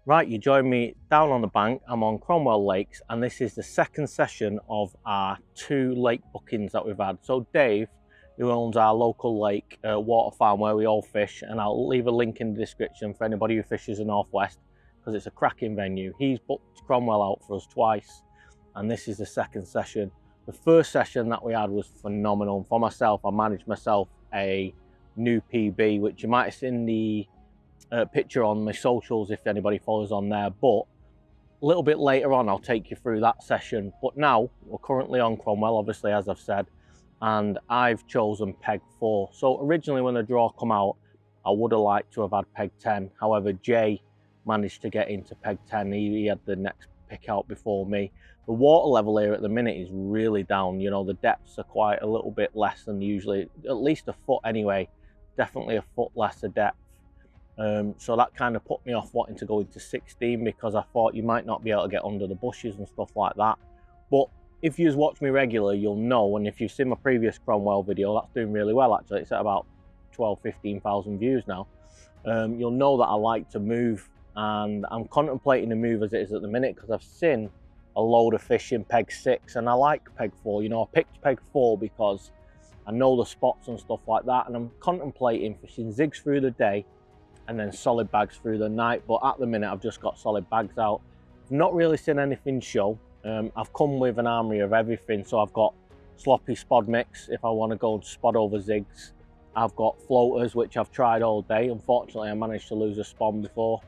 Right, you join me down on the bank. I'm on Cromwell Lakes, and this is the second session of our 2 lake bookings that we've had. So Dave, who owns our local lake water farm where we all fish, and I'll leave a link in the description for anybody who fishes the Northwest, because it's a cracking venue. He's booked Cromwell out for us twice, and this is the second session. The first session that we had was phenomenal. For myself, I managed myself a new PB, which you might have seen the picture on my socials if anybody follows on there, but a little bit later on I'll take you through that session. But now we're currently on Cromwell, obviously, as I've said, and I've chosen peg 4. So originally when the draw come out, I would have liked to have had peg 10. However, Jay managed to get into peg 10. He had the next pick out before me. The water level here at the minute is really down. You know, the depths are quite a little bit less than usually, at least a foot anyway, definitely a foot less of depth. So that kind of put me off wanting to go into 16, because I thought you might not be able to get under the bushes and stuff like that. But if you've watched me regularly, you'll know, and if you've seen my previous Cromwell video, that's doing really well actually. It's at about 12-15,000 views now. You'll know that I like to move, and I'm contemplating a move as it is at the minute, because I've seen a load of fish in peg 6 and I like peg 4. You know, I picked peg 4 because I know the spots and stuff like that, and I'm contemplating fishing zigs through the day and then solid bags through the night. But at the minute I've just got solid bags out. I've not really seen anything show. I've come with an armory of everything. So I've got sloppy spod mix if I want to go spod over zigs. I've got floaters, which I've tried all day. Unfortunately I managed to lose a spawn before.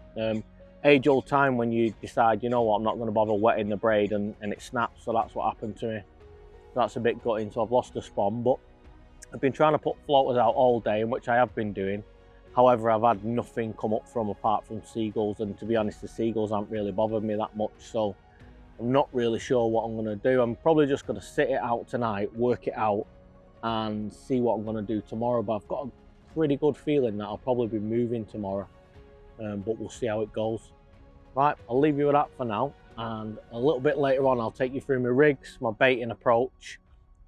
Age old time when you decide, you know what, I'm not going to bother wetting the braid, and it snaps. So that's what happened to me. That's a bit gutting, so I've lost a spawn. But I've been trying to put floaters out all day, which I have been doing. However, I've had nothing come up from apart from seagulls, and to be honest, the seagulls haven't really bothered me that much, so I'm not really sure what I'm going to do. I'm probably just going to sit it out tonight, work it out, and see what I'm going to do tomorrow. But I've got a pretty good feeling that I'll probably be moving tomorrow, but we'll see how it goes. Right, I'll leave you with that for now, and a little bit later on I'll take you through my rigs, my baiting approach.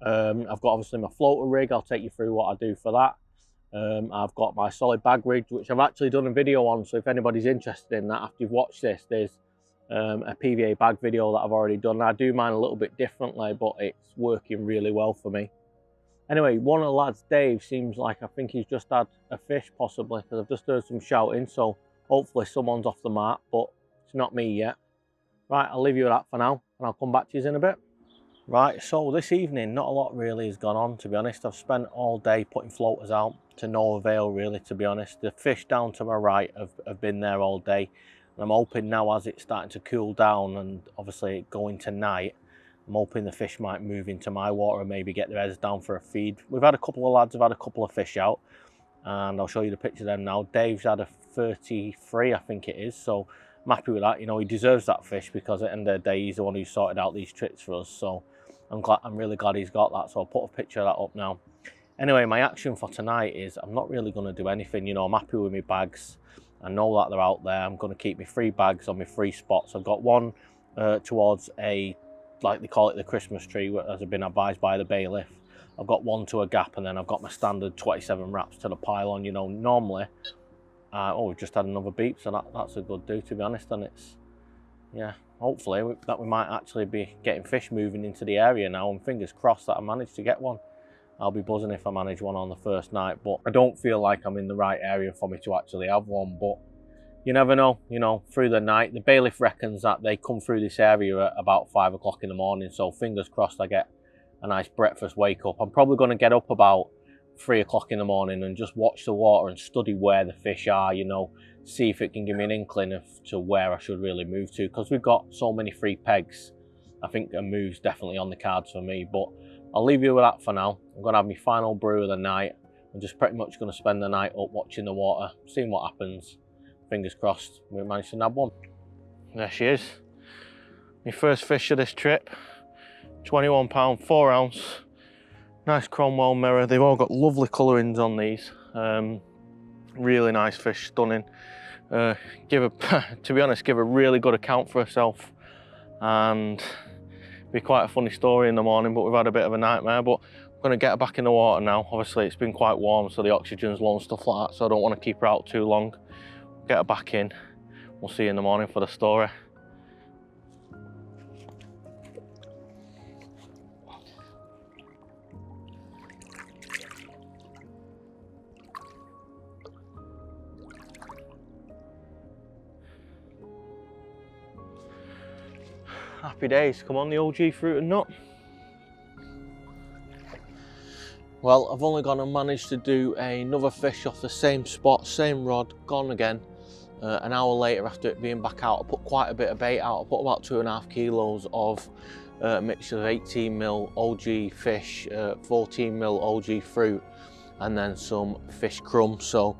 I've got obviously my floater rig. I'll take you through what I do for that. I've got my solid bag rig, which I've actually done a video on, so if anybody's interested in that after you've watched this, there's a PVA bag video that I've already done. I do mine a little bit differently, but it's working really well for me. Anyway, one of the lads, Dave, seems like, I think he's just had a fish possibly, because I've just heard some shouting, so hopefully someone's off the mark, but it's not me yet. Right, I'll leave you with that for now, and I'll come back to you in a bit. Right, so this evening, not a lot really has gone on, to be honest. I've spent all day putting floaters out to no avail, really, to be honest. The fish down to my right have been there all day. And I'm hoping now, as it's starting to cool down and obviously going to night, I'm hoping the fish might move into my water and maybe get their heads down for a feed. We've had a couple of lads have had a couple of fish out, and I'll show you the picture of them now. Dave's had a 33, I think it is, so I'm happy with that. You know, he deserves that fish, because at the end of the day, he's the one who sorted out these tricks for us, so I'm really glad he's got that. So I'll put a picture of that up now. Anyway, my action for tonight is I'm not really going to do anything. You know, I'm happy with my bags. I know that they're out there. I'm going to keep my 3 bags on my 3 spots. I've got one towards a, like they call it, the Christmas tree, as I've been advised by the bailiff. I've got one to a gap, and then I've got my standard 27 wraps to the pylon. You know, normally, oh, we've just had another beep, so that's a good do, to be honest. And it's, yeah, hopefully that we might actually be getting fish moving into the area now, and fingers crossed that I manage to get one. I'll be buzzing if I manage one on the first night, but I don't feel like I'm in the right area for me to actually have one. But you never know, you know, through the night. The bailiff reckons that they come through this area at about 5 o'clock in the morning, so fingers crossed I get a nice breakfast wake up. I'm probably going to get up about 3 o'clock in the morning and just watch the water and study where the fish are, you know, see if it can give me an inkling to where I should really move to, because we've got so many free pegs. I think a move's definitely on the cards for me, but I'll leave you with that for now. I'm going to have my final brew of the night. I'm just pretty much going to spend the night up watching the water, seeing what happens. Fingers crossed we manage to nab one. There she is. My first fish of this trip. 21 pound, 4 ounce. Nice Cromwell mirror. They've all got lovely colourings on these. Really nice fish, stunning. To be honest, give a really good account for herself, and be quite a funny story in the morning, but we've had a bit of a nightmare. But I'm going to get her back in the water now. Obviously it's been quite warm, so the oxygen's low and stuff like that, so I don't want to keep her out too long. Get her back in, we'll see you in the morning for the story. Happy days, come on the OG fruit and nut. Well, I've only gone and managed to do another fish off the same spot, same rod, gone again. An hour later after it being back out, I put quite a bit of bait out. I put about 2.5 kilos of a mixture of 18mm OG fish, 14mm OG fruit, and then some fish crumbs. So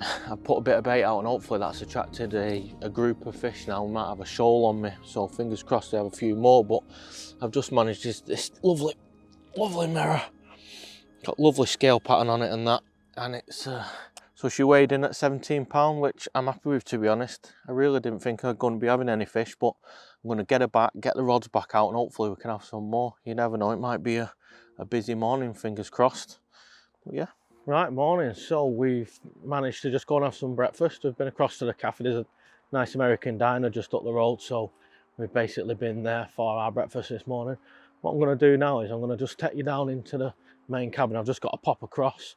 I put a bit of bait out and hopefully that's attracted a group of fish now. We might have a shoal on me, so fingers crossed they have a few more. But I've just managed this lovely mirror. Got lovely scale pattern on it and that, and it's so she weighed in at £17, which I'm happy with, to be honest. I really didn't think I was going to be having any fish, but I'm going to get her back, get the rods back out, and hopefully we can have some more. You never know, it might be a busy morning, fingers crossed. But yeah, right, morning. So we've managed to just go and have some breakfast. We've been across to the cafe. There's a nice American diner just up the road, so we've basically been there for our breakfast this morning. What I'm going to do now is I'm going to just take you down into the main cabin. I've just got to pop across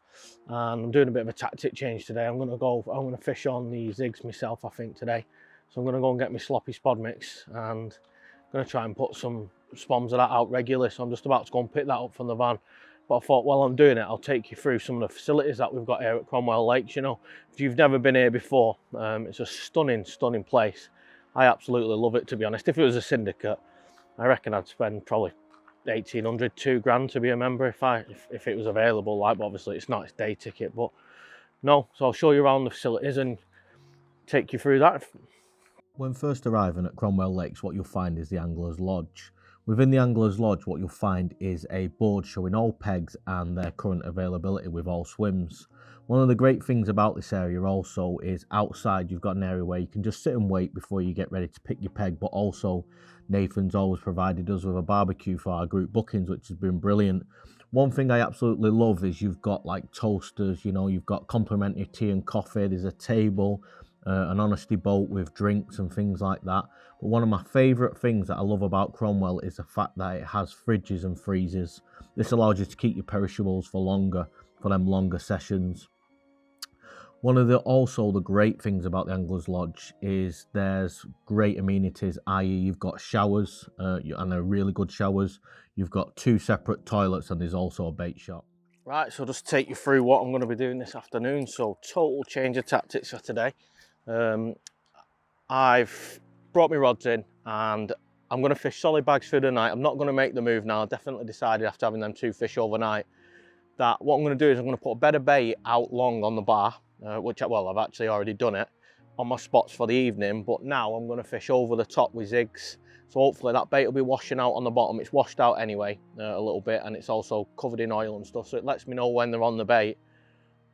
and I'm doing a bit of a tactic change today. I'm going to fish on the zigs myself, I think, today. So I'm going to go and get my sloppy spod mix and I'm going to try and put some spoms of that out regularly. So I'm just about to go and pick that up from the van. But I thought while I'm doing it, I'll take you through some of the facilities that we've got here at Cromwell Lakes. You know, if you've never been here before, it's a stunning place. I absolutely love it, to be honest. If it was a syndicate, I reckon I'd spend probably 1,800, 2 grand to be a member if it was available. Like, but obviously it's not, it's day ticket. But no, so I'll show you around the facilities and take you through that. When first arriving at Cromwell Lakes, what you'll find is the Angler's Lodge. Within the Angler's Lodge, what you'll find is a board showing all pegs and their current availability with all swims. One of the great things about this area also is outside you've got an area where you can just sit and wait before you get ready to pick your peg, but also Nathan's always provided us with a barbecue for our group bookings, which has been brilliant. One thing I absolutely love is you've got like toasters, you know, you've got complimentary tea and coffee, there's a table, an honesty boat with drinks and things like that. But one of my favourite things that I love about Cromwell is the fact that it has fridges and freezers. This allows you to keep your perishables for longer, for them longer sessions. One of the great things about the Angler's Lodge is there's great amenities, i.e. you've got showers and they're really good showers. You've got 2 separate toilets and there's also a bait shop. Right, so just take you through what I'm going to be doing this afternoon. So total change of tactics for today. I've brought my rods in and I'm going to fish solid bags through the night. I'm not going to make the move now. I definitely decided after having them 2 fish overnight that what I'm going to do is I'm going to put a bed of bait out long on the bar, which, well, I've actually already done it on my spots for the evening, but now I'm going to fish over the top with zigs. So hopefully that bait will be washing out on the bottom. It's washed out anyway, a little bit, and it's also covered in oil and stuff, so it lets me know when they're on the bait.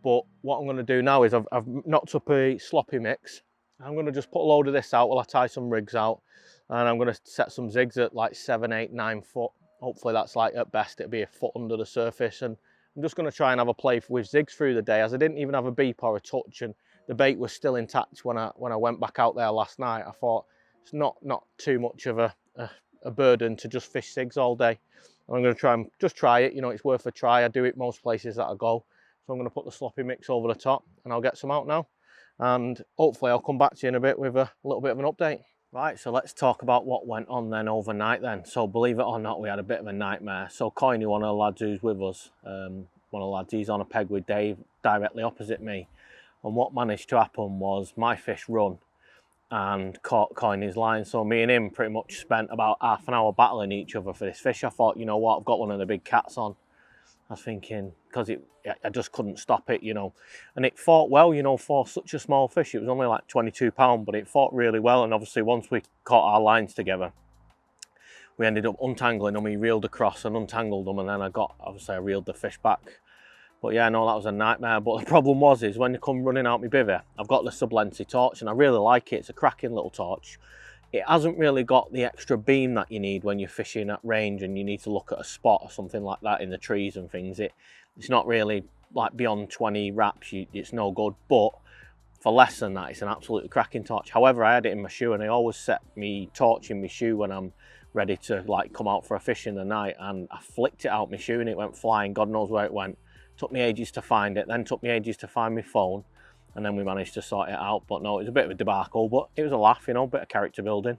But what I'm going to do now is I've knocked up a sloppy mix. I'm going to just put a load of this out while I tie some rigs out, and I'm going to set some zigs at like 7, 8, 9 foot. Hopefully that's like at best it'll be a foot under the surface, and I'm just going to try and have a play with zigs through the day, as I didn't even have a beep or a touch, and the bait was still intact when I went back out there last night. I thought it's not too much of a burden to just fish zigs all day. I'm going to try and just try it. You know, it's worth a try. I do it most places that I go. So I'm going to put the sloppy mix over the top and I'll get some out now. And hopefully I'll come back to you in a bit with a little bit of an update. Right, so let's talk about what went on then overnight then. So believe it or not, we had a bit of a nightmare. So Coiny, one of the lads who's with us, one of the lads, he's on a peg with Dave directly opposite me. And what managed to happen was my fish run and caught Coiny's line. So me and him pretty much spent about half an hour battling each other for this fish. I thought, you know what, I've got one of the big cats on. I was thinking, because I just couldn't stop it, you know. And it fought well, you know, for such a small fish. It was only like 22 pounds, but it fought really well. And obviously once we caught our lines together, we ended up untangling them. He reeled across and untangled them, and then I reeled the fish back. But yeah, no, that was a nightmare. But the problem is when you come running out my bivvy, I've got the sub-lengthy torch and I really like it. It's a cracking little torch. It hasn't really got the extra beam that you need when you're fishing at range and you need to look at a spot or something like that in the trees and things. It's not really like beyond 20 wraps, it's no good. But for less than that, it's an absolutely cracking torch. However, I had it in my shoe, and I always set me torch in my shoe when I'm ready to like come out for a fish in the night, and I flicked it out my shoe and it went flying. God knows where it went. Took me ages to find it, then took me ages to find my phone, and then we managed to sort it out. But no, it was a bit of a debacle, but it was a laugh, you know, a bit of character building.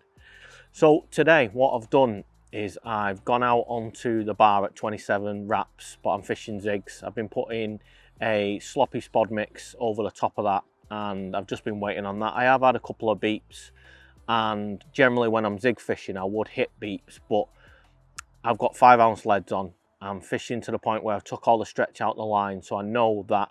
So today what I've done is I've gone out onto the bar at 27 wraps, but I'm fishing zigs. I've been putting a sloppy spod mix over the top of that, and I've just been waiting on that. I have had a couple of beeps, and generally when I'm zig fishing I would hit beeps, but I've got 5-ounce leads on. I'm fishing to the point where I've took all the stretch out the line, so I know that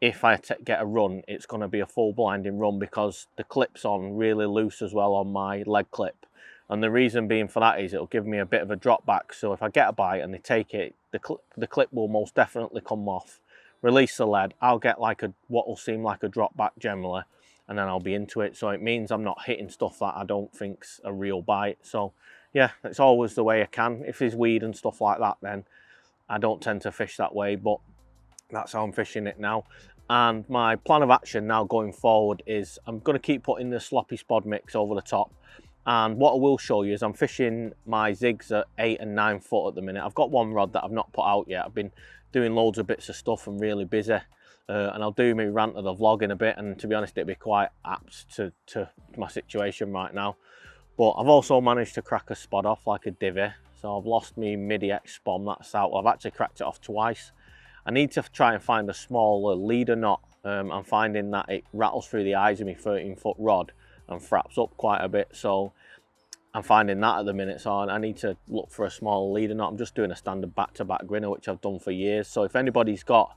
if I get a run, it's going to be a full blinding run, because the clip's on really loose as well on my leg clip. And the reason being for that is it'll give me a bit of a drop back, so if I get a bite and they take it, the clip will most definitely come off, release the lead, I'll get like what will seem like a drop back generally, and then I'll be into it. So it means I'm not hitting stuff that I don't think's a real bite. So yeah, it's always the way I can. If there's weed and stuff like that, then I don't tend to fish that way, but that's how I'm fishing it now. And my plan of action now going forward is I'm going to keep putting the sloppy spod mix over the top. And what I will show you is I'm fishing my zigs at 8 and 9 foot at the minute. I've got one rod that I've not put out yet. I've been doing loads of bits of stuff and really busy. And I'll do my rant of the vlog in a bit, and to be honest, it'd be quite apt to my situation right now. But I've also managed to crack a spod off like a divvy. So I've lost me midi-X spom, that's out. Well, I've actually cracked it off twice. I need to try and find a smaller leader knot. I'm finding that it rattles through the eyes of my 13-foot rod and fraps up quite a bit. So I'm finding that at the minute. So I need to look for a smaller leader knot. I'm just doing a standard back-to-back grinner, which I've done for years. So if anybody's got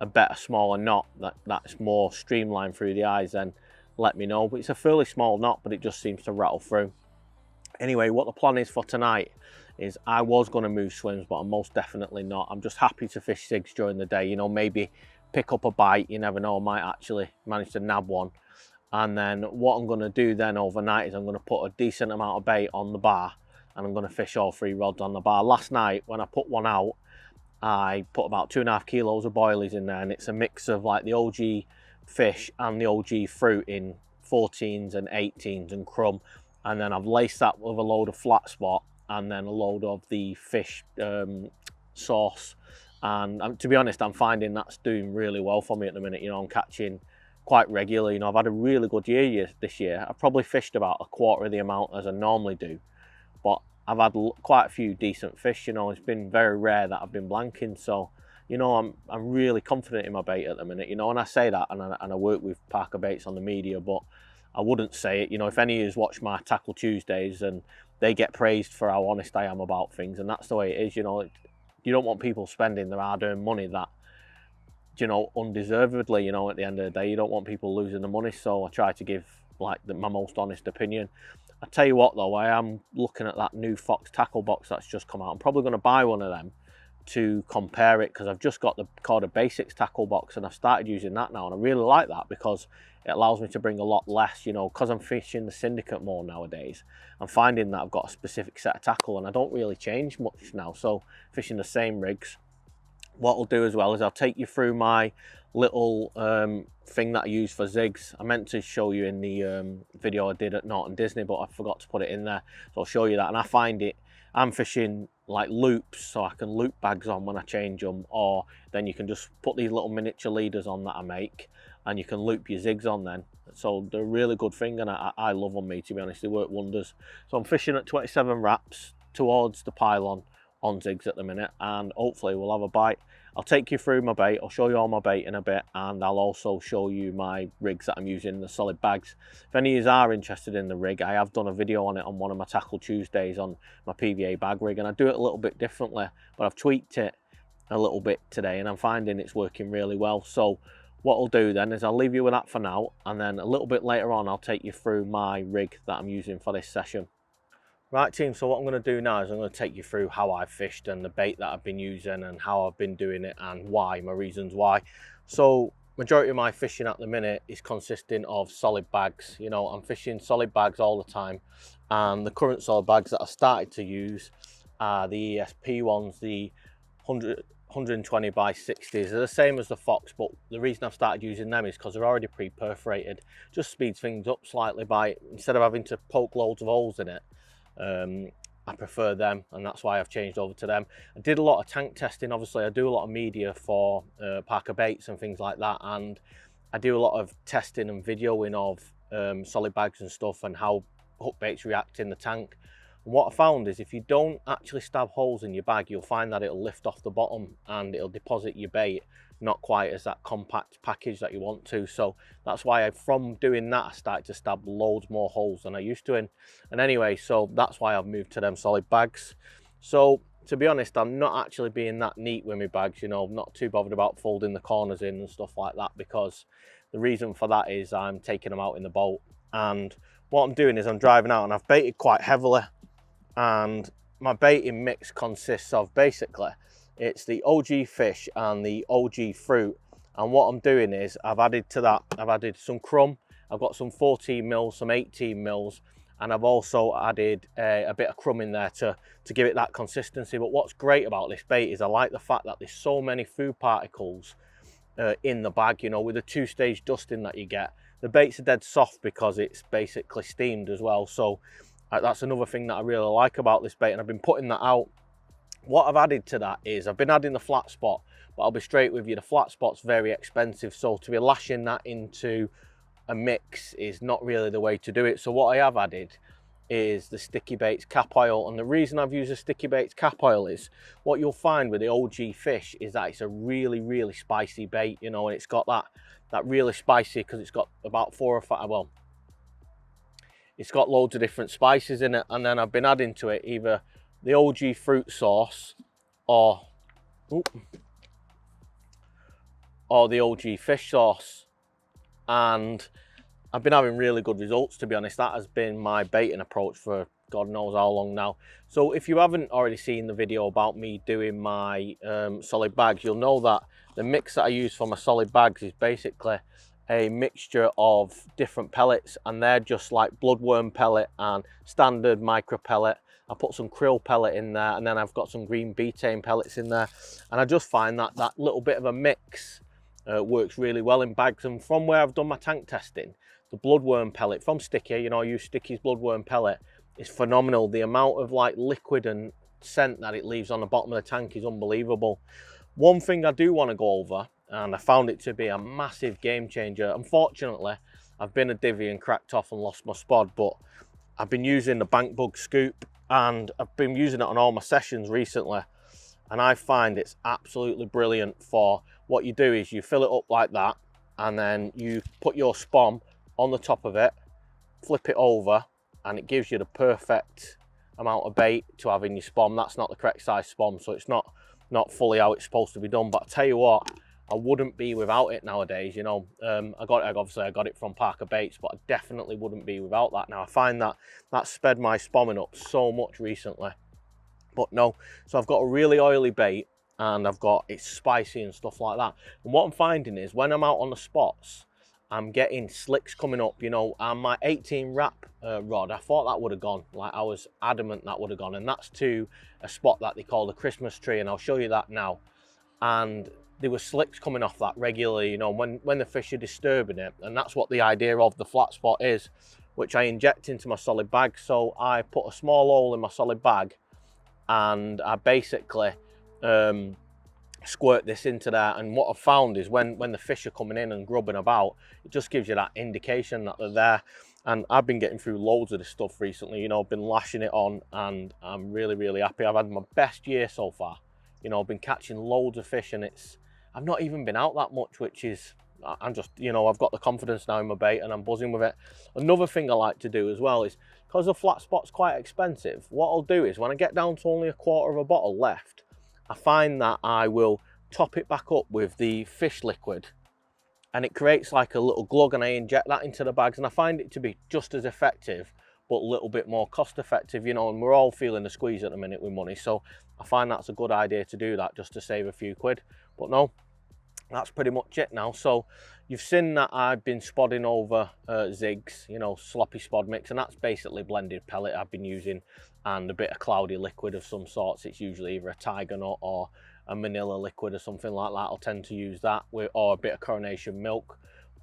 a better, smaller knot that's more streamlined through the eyes, then let me know. But it's a fairly small knot, but it just seems to rattle through. Anyway, what the plan is for tonight is I was going to move swims, but I'm most definitely not. I'm just happy to fish zigs during the day, you know, maybe pick up a bite, you never know, I might actually manage to nab one. And then what I'm going to do then overnight is I'm going to put a decent amount of bait on the bar, and I'm going to fish all 3 rods on the bar. Last night when I put one out, I put about 2.5 kilos of boilies in there, and it's a mix of like the OG fish and the OG fruit in 14s and 18s and crumb. And then I've laced that with a load of flat spot and then a load of the fish sauce. And to be honest, I'm finding that's doing really well for me at the minute. You know, I'm catching quite regularly. You know, I've had a really good year this year. I've probably fished about a quarter of the amount as I normally do, but I've had quite a few decent fish. You know, it's been very rare that I've been blanking. So, you know, I'm really confident in my bait at the minute. You know, and I say that, and I work with Parker Baits on the media, but I wouldn't say it. You know, if any of you watch my Tackle Tuesdays, and they get praised for how honest I am about things, and that's the way it is. You know, you don't want people spending their hard-earned money that, you know, undeservedly. You know, at the end of the day, you don't want people losing the money. So I try to give like my most honest opinion. I tell you what though, I am looking at that new Fox tackle box that's just come out. I'm probably going to buy one of them to compare it, because I've just got the Corda Basics tackle box and I've started using that now, and I really like that because it allows me to bring a lot less. You know, because I'm fishing the syndicate more nowadays, I'm finding that I've got a specific set of tackle and I don't really change much now, so fishing the same rigs. What I'll do as well is I'll take you through my little thing that I use for zigs. I meant to show you in the video I did at Norton Disney, but I forgot to put it in there, so I'll show you that. And I find it, I'm fishing like loops, so I can loop bags on when I change them, or then you can just put these little miniature leaders on that I make, and you can loop your zigs on then. So they're a really good thing, and I love them, to be honest. They work wonders. So I'm fishing at 27 wraps towards the pylon on zigs at the minute, and hopefully we'll have a bite. I'll take you through my bait, I'll show you all my bait in a bit, and I'll also show you my rigs that I'm using, the solid bags. If any of you are interested in the rig, I have done a video on it on one of my Tackle Tuesdays on my PVA bag rig, and I do it a little bit differently, but I've tweaked it a little bit today and I'm finding it's working really well. So what I'll do then is I'll leave you with that for now, and then a little bit later on I'll take you through my rig that I'm using for this session. Right team, so what I'm going to do now is I'm going to take you through how I've fished and the bait that I've been using and how I've been doing it and why, my reasons why. So majority of my fishing at the minute is consisting of solid bags. You know, I'm fishing solid bags all the time, and the current solid bags that I've started to use are the ESP ones, the 100 120 by 60s. They're the same as the Fox, but the reason I've started using them is because they're already pre-perforated. Just speeds things up slightly by, instead of having to poke loads of holes in it, I prefer them, and that's why I've changed over to them. I did a lot of tank testing. Obviously I do a lot of media for Parker Baits and things like that, and I do a lot of testing and videoing of solid bags and stuff and how hook baits react in the tank. And what I found is if you don't actually stab holes in your bag, you'll find that it'll lift off the bottom and it'll deposit your bait not quite as that compact package that you want to. So that's why from doing that, I started to stab loads more holes than I used to. And anyway, so that's why I've moved to them solid bags. So to be honest, I'm not actually being that neat with my bags, you know, I'm not too bothered about folding the corners in and stuff like that, because the reason for that is I'm taking them out in the boat. And what I'm doing is I'm driving out and I've baited quite heavily, and my baiting mix consists of basically it's the OG fish and the OG fruit. And what I'm doing is I've added to that, I've added some crumb, I've got some 14 mils, some 18 mils, and I've also added a bit of crumb in there to give it that consistency. But what's great about this bait is I like the fact that there's so many food particles in the bag, you know, with the 2-stage dusting that you get. The baits are dead soft because it's basically steamed as well. So that's another thing that I really like about this bait, and I've been putting that out. What I've added to that is I've been adding the flat spot, but I'll be straight with you, the flat spot's very expensive, so to be lashing that into a mix is not really the way to do it. So what I have added is the Sticky Baits cap oil, and the reason I've used the Sticky Baits cap oil is what you'll find with the OG fish is that it's a really spicy bait, you know, and it's got that really spicy because it's got about 4 or 5, well, it's got loads of different spices in it. And then I've been adding to it either the OG fruit sauce or the OG fish sauce, and I've been having really good results, to be honest. That has been my baiting approach for God knows how long now. So if you haven't already seen the video about me doing my solid bags, you'll know that the mix that I use for my solid bags is basically a mixture of different pellets, and they're just like bloodworm pellet and standard micro pellet. I put some krill pellet in there, and then I've got some green betaine pellets in there, and I just find that that little bit of a mix works really well in bags. And from where I've done my tank testing, the bloodworm pellet from Sticky, you know, I use Sticky's bloodworm pellet, is phenomenal. The amount of like liquid and scent that it leaves on the bottom of the tank is unbelievable. One thing I do want to go over, and I found it to be a massive game changer. Unfortunately, I've been a divvy and cracked off and lost my spod, but I've been using the bank bug scoop, and I've been using it on all my sessions recently, and I find it's absolutely brilliant. For what you do is you fill it up like that, and then you put your spom on the top of it, flip it over, and it gives you the perfect amount of bait to have in your spom. That's not the correct size spom, so it's not fully how it's supposed to be done. But I tell you what, I wouldn't be without it nowadays, you know. Obviously I got it from Parker Baits, but I definitely wouldn't be without that now. I find that sped my spomming up so much recently. But no, so I've got a really oily bait, and it's spicy and stuff like that. And what I'm finding is when I'm out on the spots, I'm getting slicks coming up, you know. And my 18 wrap rod, I thought that would have gone, like I was adamant that would have gone, and that's to a spot that they call the Christmas tree, and I'll show you that now. And there were slicks coming off that regularly, you know, when the fish are disturbing it. And that's what the idea of the flat spot is, which I inject into my solid bag. So I put a small hole in my solid bag, and I basically squirt this into there. And what I've found is when the fish are coming in and grubbing about, it just gives you that indication that they're there. And I've been getting through loads of this stuff recently, you know. I've been lashing it on, and I'm really happy. I've had my best year so far, you know. I've been catching loads of fish, and I've not even been out that much, which is, I'm just, you know, I've got the confidence now in my bait and I'm buzzing with it. Another thing I like to do as well is, because the flat spot's quite expensive, what I'll do is when I get down to only a quarter of a bottle left, I find that I will top it back up with the fish liquid, and it creates like a little glug, and I inject that into the bags, and I find it to be just as effective, but a little bit more cost effective, you know. And we're all feeling the squeeze at the minute with money, so I find that's a good idea to do that, just to save a few quid. But no, that's pretty much it now. So you've seen that I've been spodding over zigs, you know, sloppy spod mix, and that's basically blended pellet I've been using, and a bit of cloudy liquid of some sorts. It's usually either a tiger nut or a Manila liquid or something like that, I'll tend to use that, or a bit of Coronation milk.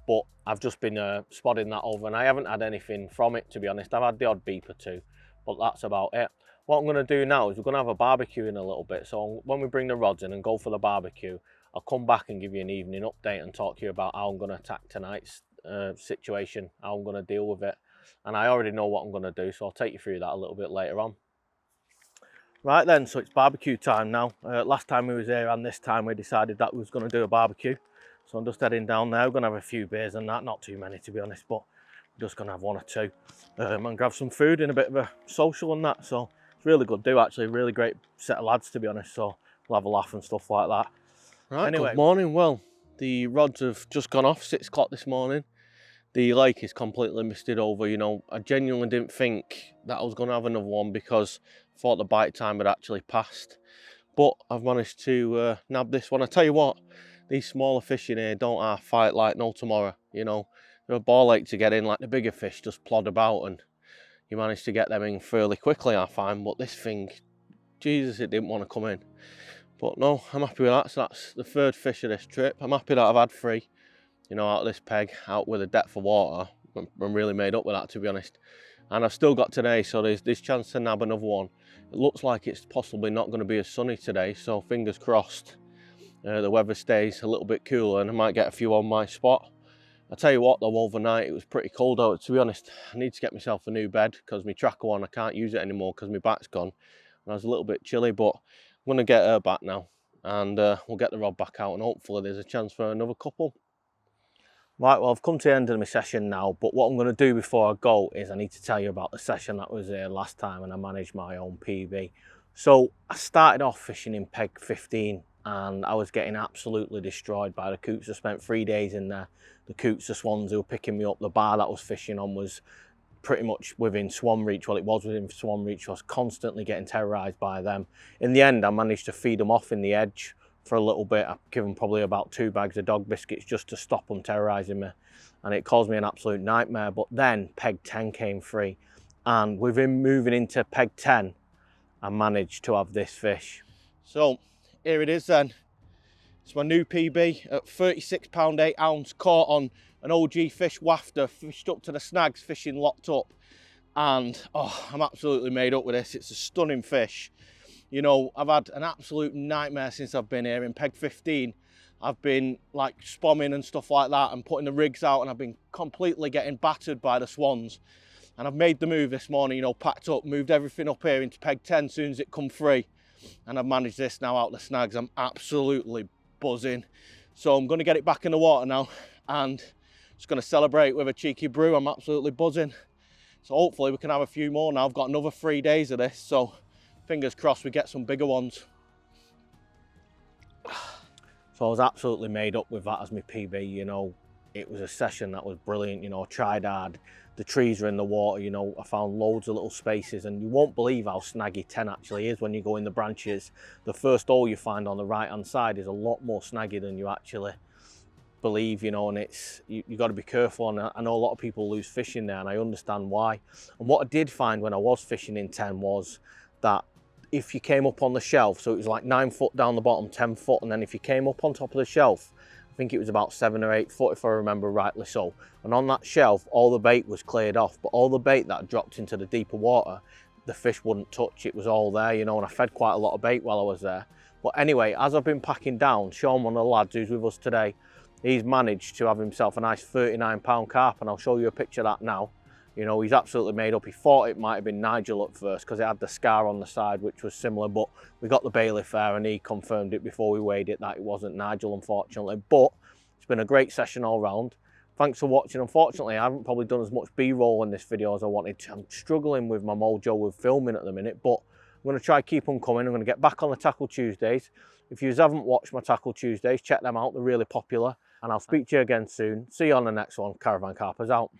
But I've just been spodding that over, and I haven't had anything from it, to be honest. I've had the odd beep or two, but that's about it. What I'm going to do now is we're going to have a barbecue in a little bit. So when we bring the rods in and go for the barbecue, I'll come back and give you an evening update and talk to you about how I'm going to attack tonight's situation, how I'm going to deal with it. And I already know what I'm going to do, so I'll take you through that a little bit later on. Right then, so it's barbecue time now. Last time we was here and this time we decided that we was going to do a barbecue. So I'm just heading down there. We're going to have a few beers and that, not too many to be honest, but we're just going to have one or two and grab some food and a bit of a social and that. So it's really good do actually, really great set of lads to be honest, so we'll have a laugh and stuff like that. Right, anyway, good morning. Well, the rods have just gone off 6 o'clock this morning. The lake is completely misted over, you know. I genuinely didn't think that I was going to have another one because I thought the bite time had actually passed. But I've managed to nab this one. I tell you what, these smaller fish in here don't half fight like no tomorrow, you know. They're a ball ache to get in, like the bigger fish just plod about and you manage to get them in fairly quickly, I find. But this thing, Jesus, it didn't want to come in. But no, I'm happy with that. So that's the 3rd fish of this trip. I'm happy that I've had 3. You know, out of this peg, out with a depth of water. I'm really made up with that, to be honest. And I've still got today, so there's chance to nab another one. It looks like it's possibly not going to be as sunny today, so fingers crossed the weather stays a little bit cooler and I might get a few on my spot. I tell you what though, overnight it was pretty cold out. To be honest, I need to get myself a new bed because my tracker one, I can't use it anymore because my back's gone. And I was a little bit chilly, but I'm going to get her back now and we'll get the rod back out and hopefully there's a chance for another couple. Right, well, I've come to the end of my session now, but what I'm going to do before I go is I need to tell you about the session that was there last time and I managed my own PB. So I started off fishing in peg 15 and I was getting absolutely destroyed by the coots. I spent 3 days in there. The coots, the swans who were picking me up, the bar that I was fishing on was pretty much within swan reach. Well, it was within swan reach. I was constantly getting terrorised by them. In the end, I managed to feed them off in the edge for a little bit. I've given probably about 2 bags of dog biscuits just to stop them terrorising me, and it caused me an absolute nightmare. But then peg 10 came free, and within moving into peg 10 I managed to have this fish. So here it is then. It's my new PB at 36 pound 8 ounce, caught on an OG fish wafter, fished up to the snags, fishing locked up, and oh, I'm absolutely made up with this. It's a stunning fish. You know, I've had an absolute nightmare since I've been here. In peg 15, I've been like spomming and stuff like that and putting the rigs out, and I've been completely getting battered by the swans. And I've made the move this morning, you know, packed up, moved everything up here into peg 10 as soon as it come free. And I've managed this now out the snags. I'm absolutely buzzing. So I'm going to get it back in the water now and just going to celebrate with a cheeky brew. I'm absolutely buzzing. So hopefully we can have a few more now. I've got another 3 days of this, so fingers crossed we get some bigger ones. So I was absolutely made up with that as my PB, you know. It was a session that was brilliant, you know. I tried hard. The trees are in the water, you know. I found loads of little spaces, and you won't believe how snaggy 10 actually is when you go in the branches. The first hole you find on the right hand side is a lot more snaggy than you actually believe, you know, and it's you got to be careful. And I know a lot of people lose fish in there, and I understand why. And what I did find when I was fishing in 10 was that if you came up on the shelf, so it was like 9 foot down the bottom, 10 foot, and then if you came up on top of the shelf, I think it was about 7 or 8 foot if I remember rightly so, and on that shelf all the bait was cleared off, but all the bait that dropped into the deeper water the fish wouldn't touch. It was all there, you know, and I fed quite a lot of bait while I was there. But anyway, as I've been packing down, Sean, one of the lads who's with us today, he's managed to have himself a nice 39-pound carp, and I'll show you a picture of that now. You know, he's absolutely made up. He thought it might have been Nigel at first because it had the scar on the side, which was similar, but we got the bailiff there and he confirmed it before we weighed it that it wasn't Nigel, unfortunately. But it's been a great session all round. Thanks for watching. Unfortunately, I haven't probably done as much B-roll in this video as I wanted to. I'm struggling with my mojo with filming at the minute, but I'm going to try keep them coming. I'm going to get back on the Tackle Tuesdays. If you haven't watched my Tackle Tuesdays, check them out. They're really popular. And I'll speak to you again soon. See you on the next one. Caravan Carpers out.